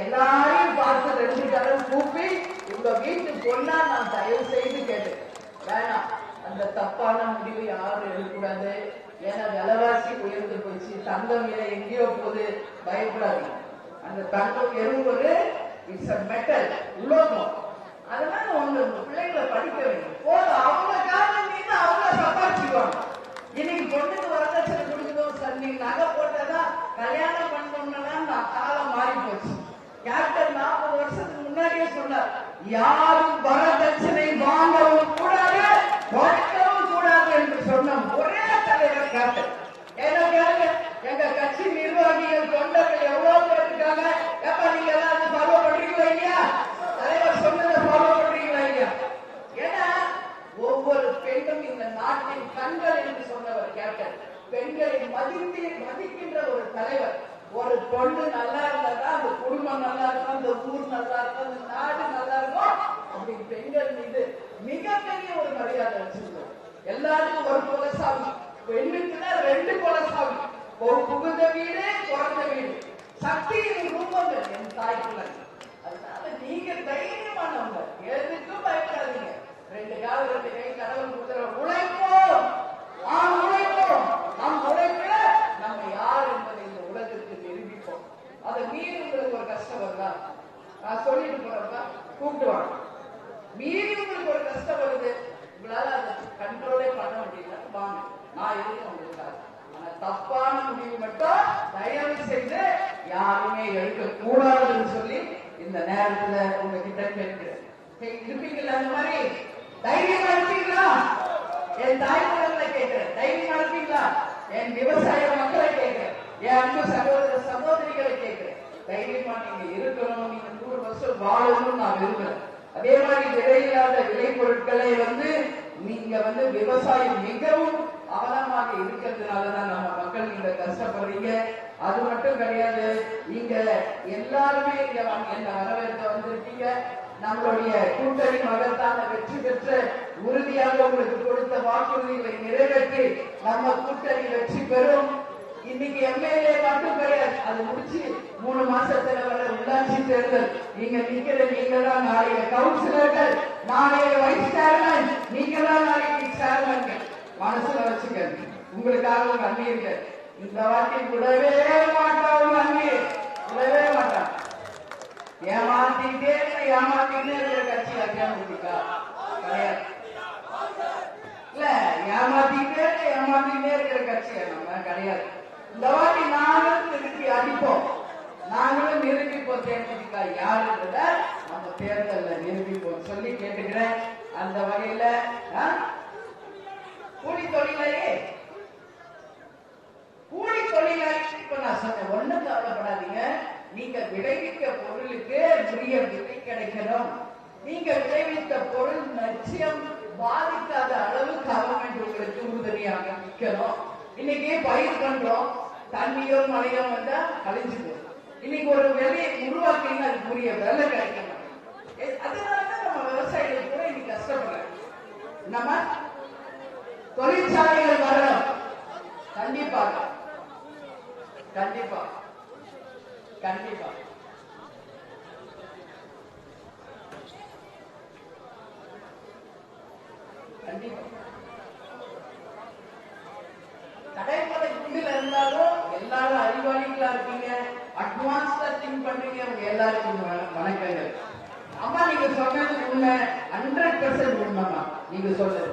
எல்லாரையும் பார்த்து 2 கரம் கூப்பி உங்க வீட்டு பொண்ணா நான் தயவு செய்து கேட்டேன். வேணாம், அந்த தப்பான முடிவு யாரும் எடுக்கக்கூடாது. ஏன்னா விலைவாசி உயர்ந்து போச்சு, தங்கம் விலை எங்கேயோ போகுது, பயப்படாதீங்க. அந்த தங்கம் எறும்பு இட்ஸ் அ மெட்டல், உலோகம். அதனால உங்க பிள்ளைங்களை படிக்க வேண்டும். போதும், அவங்க காரணம் நீங்க அவங்க சம்பாதிச்சுக்குவாங்க. இன்னைக்கு பொண்ணுக்கு வரதட்சணை கொடுக்கணும் சார், நீங்க நகை போட்டதான் கல்யாணம் பண்ணணும்னா நான் காலம் மாறி போச்சு. கேப்டன் 40 வருஷத்துக்கு முன்னாடியே சொன்னார், யாரும் வரதட்சணை வாங்கவும் கூடாது, கொடுக்கவும் கூடாது என்று சொன்ன ஒரே தலைவர் கேப்டன். எங்க கட்சி நிர்வாகிகள் தொண்டர்கள் எவ்வளவு பேர் இருக்காங்க. எப்ப நீங்க எல்லாம் ஃபாலோ பண்றீங்களா இல்லையா? தலைவர் சொன்னதை ஃபாலோ பண்றீங்களா இல்லையா? ஏன்னா ஒவ்வொரு பெண்ணும் இந்த நாட்டின் கண்கள் என்று சொன்னவர் கேப்டன். பெண்களை மதிக்கின்ற ஒரு தலைவர். ஒரு பொண்ணு நல்லா இருந்தா அந்த குடும்பம் நல்லா இருக்கும், அந்த ஊர் நல்லா இருக்கும், அந்த நாடு நல்லா இருக்கும். அப்படி பெண்கள் மீது மிகப்பெரிய ஒரு மரியாதை வச்சிருந்தோம். எல்லாருக்கும் ஒரு குலசாமி, பெண்ணுக்குதான் 2 குலசாமி. புகுந்த வீடு, பிறந்த வீடு, சக்தியின் ரூபங்கள் என் தாய்க்குள்ள. அதனால நீங்க தைரியமானவங்க, எதுக்கும் பயப்படாதீங்க. 2 கால் 2 கை கடவுள் கொடுக்கிற உழைப்போம், உழைப்போம். நம் உழைப்புல நம்ம யார் என்பதை இந்த உலகத்துக்கு நிரூபிப்போம். அதை மீறி உங்களுக்கு ஒரு கஷ்டம் வருதா? நான் சொல்லிட்டு போறப்ப கூப்பிடுவாங்க. மீறி உங்களுக்கு ஒரு கஷ்டம் வருது, உங்களால அதை கண்ட்ரோலே பண்ண முடியல, வாங்க, நான் இருக்கேன் உங்களுக்காக. ஆனா தப்பான முடிவு மட்டும் தயவு செய்து யாருமே எடுக்க கூடாதுன்னு சொல்லி இந்த நேரத்துல உங்ககிட்ட கேட்கிறேன். இருப்பீங்களா? அந்த மாதிரி தைரியமா இருப்பீங்களா? என் தாய்மொழிகளை கேட்கிறேன், தைரியமா இருப்பீங்களா? என் விவசாய மக்களை கேட்கிறேன், என் அன்பு சகோதர சகோதரிகளை கேட்கிறேன், தைரியமா நீங்க இருக்கணும். நீங்க 100 வருஷம் வாழணும்னு நான் விரும்புறேன். அதே மாதிரி விலையில்லாத விலை பொருட்களை நீங்க விவசாயம் மிகவும் அவலமாக இருக்கிறதுனாலதான் நம்ம மக்கள் நீங்க கஷ்டப்படுறீங்க. அது மட்டும் கிடையாது, நீங்க எல்லாருமே என்ன வரவேற்க வந்திருக்கீங்க. நம்மளுடைய கூட்டணி மகத்தான வெற்றி பெற்று உறுதியாக உங்களுக்கு கொடுத்த வாக்குறுதிகளை நிறைவேற்றி நம்ம கூட்டணி வெற்றி பெறும். இன்னைக்கு எம்எல்ஏ மட்டும் கிடையாது, அது முடிச்சு 3 மாசத்துல வர உள்ளாட்சி தேர்தல். நீங்க நிக்கிற நீங்க தான் நாளைய கவுன்சிலர்கள், நாளைய வைஸ் சேர்மன், நீங்க தான் நாளைக்கு சேர்மன். மனசுல வச்சுக்க, உங்களுக்காக ஒரு அண்ணி இருக்கு. இந்த வாட்டி விடவே மாட்டாங்க, அண்ணி விடவே மாட்டாங்க. ஏமாத்திட்டே இருக்கிற கட்சி அதிகாரா கிடையாது. இல்ல, ஏமாத்திட்டே இருக்கிற கட்சி நம்ம கிடையாது. இந்த வாட்டி நாங்களும் நிறுத்தி அடிப்போம், நாங்களும் நிரூபிப்போம். தேமுதிக யாருன்றத நம்ம தேர்தலில் நிரூபிப்போம் சொல்லி கேட்டுக்கிறேன். அந்த வகையில கூலி தொழிலாளி இப்ப நான் சொன்ன ஒண்ணும் கவலைப்படாதீங்க. நீங்க விளைவிக்க பொருளுக்கு உரிய விலை கிடைக்கணும். நீங்க விளைவித்த பொருள் நிச்சயம் பாதிக்காத அளவு கவர்மெண்ட் உங்களுக்கு உறுதுணையாக நிற்கணும். இன்னைக்கே பயிர் பண்றோம், தண்ணியோ மழையோ வந்தா கழிஞ்சுக்கும். இன்னைக்கு ஒரு விலையை உருவாக்கினா அதுக்குரிய விலை கிடைக்கணும். அதனாலதான் நம்ம விவசாயிகள் கூட இன்னைக்கு கஷ்டப்படுறோம். நம்ம தொழிற்சாலைகள் வரணும். கண்டிப்பாக கண்டிப்பா கண்டிப்பா கண்டிப்பா கடைமலை குண்டில இருந்தாலும் எல்லாரும் அறிவாளிகளா இருக்கீங்க, அட்வான்ஸ்டா திங்க் பண்றீங்க. உங்க எல்லாருக்கும் வணக்கங்கள். அம்மா நீங்க சொன்னது உண்மை, 100% உண்மைமா நீங்க சொல்றது.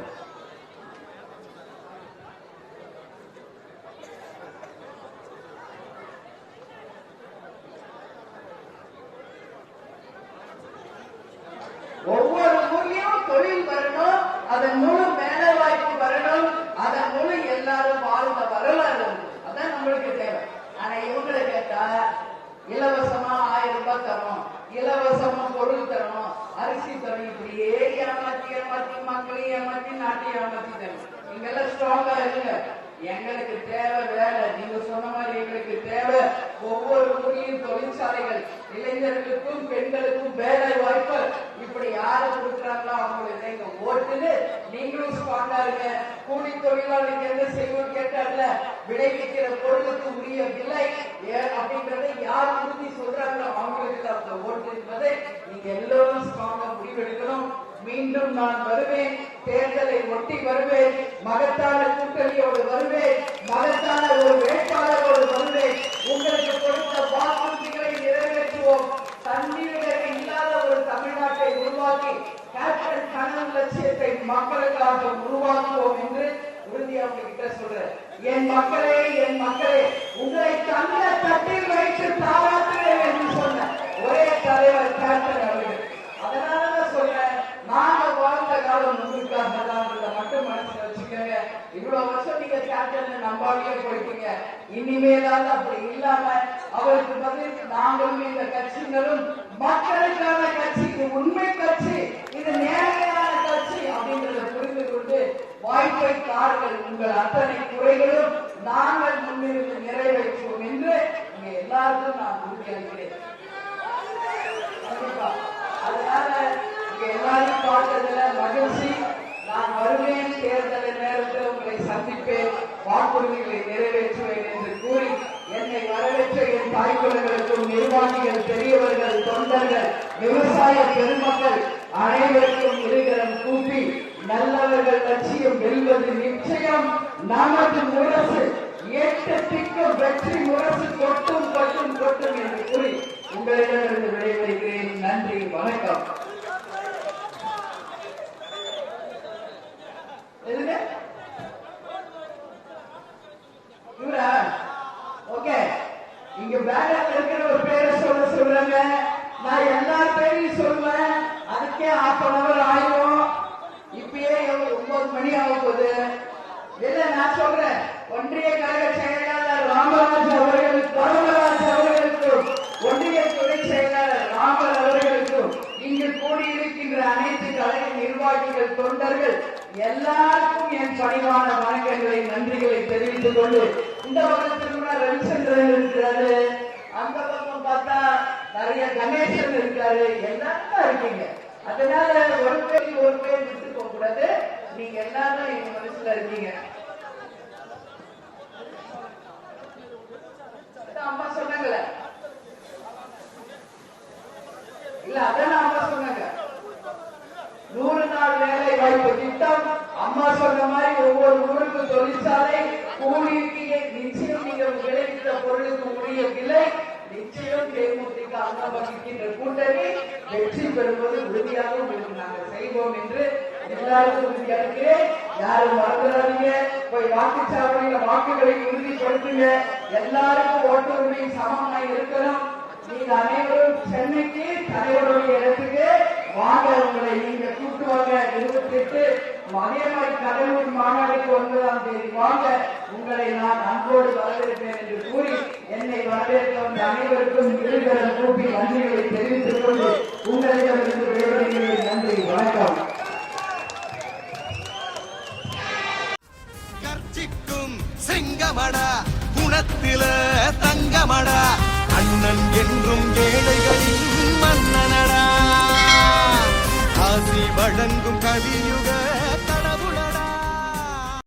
ஒவ்வொரு ஊர்லயும் தொழில் வரணும், அதன் மூலம் வேலை வாய்ப்பு வரணும், அதன் மூலம் எல்லாரும் வாழ்ந்த வரலாறு. அதான் நம்மளுக்கு தேவை. ஆனா இவங்களை கேட்டா இலவசமா 1000 ரூபாய் தரும், இலவசமா பொருள் தரணும், அரிசி தரும், இப்படியே ஏமாத்தி ஏமாத்தி மக்களையும் ஏமாத்தி நாட்டையும் ஏமாத்தி தரும். நீங்க எல்லாம் ஸ்ட்ராங்கா இருங்க. எங்களுக்கு தேவை வேலை. நீங்க சொன்ன மாதிரி எங்களுக்கு தேவை ஒவ்வொரு ஊரிலும் தொழிற்சாலைகள், இளைஞர்களுக்கும் பெண்களுக்கும் வேலை வாய்ப்பு. இப்படி யாரு கொடுக்குறாங்களோ அவங்களுக்கு நீங்க ஓட்டுன்னு நீங்களும் ஸ்ட்ராங்கா இருங்க. கூலி தொழிலாளர்கள் என்ன செய்வோம் கேட்டார்ல, விளைவிக்கிற பொருளுக்கு உரிய விலை அப்படின்றத யார் உறுதி சொல்றாங்களோ அவங்களுக்கு அந்த ஓட்டு என்பதை நீங்க எல்லோரும் ஸ்ட்ராங்கா முடிவெடுக்கணும். மீண்டும் நான் வருவேன், தேர்தலை ஒட்டி வருவேன், மகத்தான கூட்டணியோடு வருவேன், மகத்தான ஒரு வேட்பாளரோடு வருவேன். உங்களுக்கு கொடுத்த வாக்குறுதிகளை நிறைவேற்றுவோம். தண்ணீர் இல்லாத ஒரு தமிழ்நாட்டை உருவாக்கி கேப்டன் கனவு லட்சியத்தை மக்களுக்காக உருவாக்குவோம் என்று உறுதியா உங்ககிட்ட சொல்றேன். என் மக்களே, என் மக்களே, உங்களை தங்க தட்டில் வைத்து தாராட்டுகிறேன் என்று சொன்ன ஒரே தலைவர் கேப்டன் அவர்கள். அதனாலதான் சொல்றேன், நாங்க வாழ்ந்த காலம் உங்களுக்காக தான் மட்டும் மனசுல வச்சுக்கோங்க. இவ்வளவு வருஷம் நீங்க கேப்டன் நம்பாடியே போயிட்டீங்க. இனிமேலாவது அப்படி இல்லாம அவருக்கு பதில் நாங்களும் இந்த கட்சிகளும் மக்களுக்கான கட்சி, இது உண்மை கட்சி, இது நேர்மையான கட்சி அப்படின்றத புரிந்து கொண்டு வாய்ப்பை தாருங்கள். உங்கள் அத்தனை குறைகளும் நாங்கள் முன்னிருந்து நிறைவேற்றுவோம் என்று இங்க எல்லாருக்கும் நான் உறுதியளிக்கிறேன். அதனால இங்க எல்லாரும் பார்த்ததுல மகிழ்ச்சி. நான் வருவேன், தேர்தல் நேரத்தில் உங்களை சந்திப்பேன், வாக்குறுதிகளை நிறைவேற்றுவேன் என்று கூறி என்னை வரவேற்ற என் தாய்க்குலங்களுக்கும் நிர்வாகிகள், பெரியவர்கள், தொண்டர்கள், விவசாய பெருமக்கள் அனைவருக்கும் இருகரம் கூப்பி நல்லவர்கள் லட்சியம் வெல்வது நிச்சயம். நமது முரசு 8 திக்கும் வெற்றி முரசு கொட்டும் கொட்டும் கொட்டும் என்று கூறி உங்களிடமிருந்து விடைபெறுகிறேன். நன்றி, வணக்கம். இவரா? ஓகே, இங்க பேனர்ல இருக்கிற ஒரு பேரை சொல்றாங்க. நான் எல்லா பேரையும் சொல்லுவேன், அதுக்கே 1/2 hour ஆயிரும். இப்பயே 9 மணி ஆக போகுது. இல்ல நான் சொல்றேன், ஒன்றிய கழக செயலாளர் ராமராஜ் அவர்களுக்கும் ஒன்றிய துணை செயலாளர் ராமர் அவர்களுக்கும் இங்கு கூடியிருக்கின்ற அனைத்து கழக நிர்வாகிகள், தொண்டர்கள் எல்லாருக்கும் என் பணிவான வணக்கங்களை, நன்றிகளை தெரிவித்துக் கொண்டு, இந்த பக்கத்துல ரவிச்சந்திரன் இருக்கிறாரு, அந்த பக்கம் பார்த்தா நிறைய கணேசன் இருக்காரு, எல்லாரும் இருக்கீங்க. அதனால ஒரு பேர் விட்டு போக கூடாது. நீங்க எல்லாரும் எங்க மனசுல இருக்கீங்க. அம்மா சொன்னாங்கல்ல, இல்ல அதான் அம்மா சொன்னாங்க, 100 நாள் வேலை வாய்ப்பு திட்டம். அம்மா சொன்ன மாதிரி ஒவ்வொரு ஊருக்கு தொழிற்சாலை, கூலிக்கு நிச்சயம் நீங்கள் விளைவித்த பொருளுக்கு உரிய விலை நிச்சயம். தேமுதிக அண்ணா வகிக்கின்ற கூட்டணி வெற்றி பெறுவது உறுதியாக உங்களுக்கு நாங்கள் செய்வோம் என்று எல்லாருக்கும் உறுதியளிக்கிறேன். யாரும் மறந்துடாதீங்க, போய் வாக்குச்சாவடியில வாக்குகளை உறுதிப்படுத்துங்க. எல்லாருக்கும் ஓட்டுரிமை சமமாய் இருக்கணும். நீங்க அனைவரும் சென்னைக்கு தலைவருடைய இடத்துக்கு வாங்க, உங்களை நீங்க கூட்டுவாங்க. 28 அதே மாதிரி கடலூர் மாநாடுக்கு 9ஆம் தேதி வாங்க, உங்களை நான் அன்போடு வரவேற்பேன் என்று கூறி என்னை வரவேற்க வந்த அனைவருக்கும் இருகரம் கூப்பி நன்றிகளை தெரிவித்துக் கொண்டு உங்களிடமிருந்து விடைபெறுகிறேன். நன்றி, வணக்கம். கர்ச்சிக்கும் சிங்கமடா, குணத்தில தங்கமடா, அண்ணன் என்றும் ஏழைகளின் மன்னனடா, ஆசி வழங்கும் கலியுக